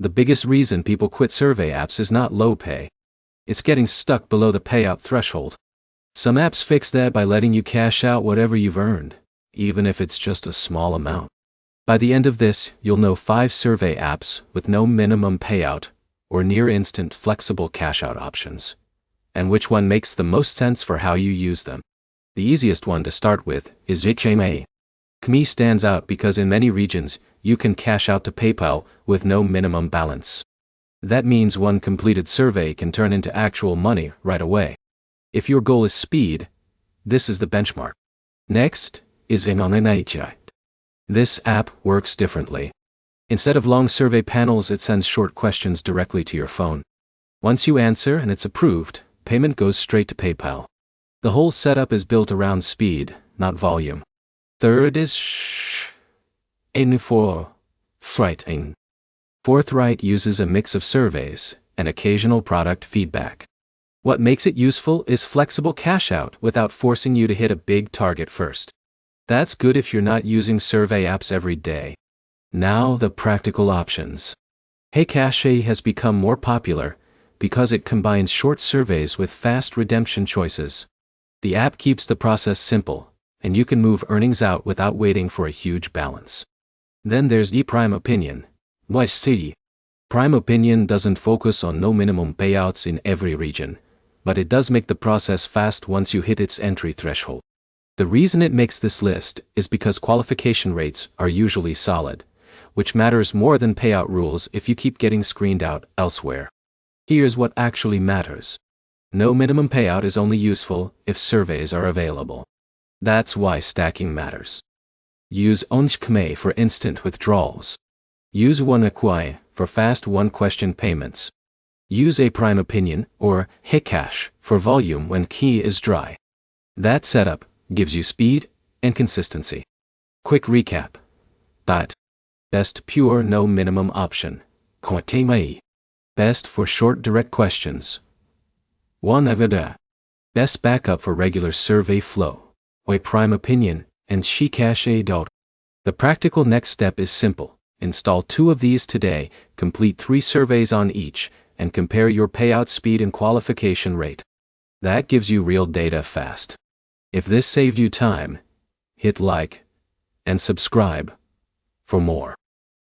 The biggest reason people quit survey apps is not low pay. It's getting stuck below the payout threshold. Some apps fix that by letting you cash out whatever you've earned, even if it's just a small amount. By the end of this, you'll know 5 survey apps with no minimum payout or near instant flexible cash out options, and which one makes the most sense for how you use them. The easiest one to start with is Kme. Kme stands out because in many regions, you can cash out to PayPal with no minimum balance. That means one completed survey can turn into actual money right away. If your goal is speed, this is the benchmark. Next is Payout. This app works differently. Instead of long survey panels, it sends short questions directly to your phone. Once you answer and it's approved, payment goes straight to PayPal. The whole setup is built around speed, not volume. Third is Forthright. Forthright uses a mix of surveys and occasional product feedback. What makes it useful is flexible cash out without forcing you to hit a big target first. That's good if you're not using survey apps every day. Now the practical options. HeyCache has become more popular because it combines short surveys with fast redemption choices. The app keeps the process simple, and you can move earnings out without waiting for a huge balance. Then there's Prime Opinion. Prime Opinion doesn't focus on no minimum payouts in every region, but it does make the process fast once you hit its entry threshold. The reason it makes this list is because qualification rates are usually solid, which matters more than payout rules if you keep getting screened out elsewhere. Here's what actually matters. No minimum payout is only useful if surveys are available. That's why stacking matters. Use Kme for instant withdrawals. Use OneAquai for fast one-question payments. Use a Prime Opinion or HeyCache for volume when key is dry. That setup gives you speed and consistency. Quick recap. Best pure no minimum option. Best for short direct questions. Best backup for regular survey flow. Prime Opinion and HeyCache. The practical next step is simple. Install 2 of these today, complete 3 surveys on each, and compare your payout speed and qualification rate. That gives you real data fast. If this saved you time, hit like and subscribe for more.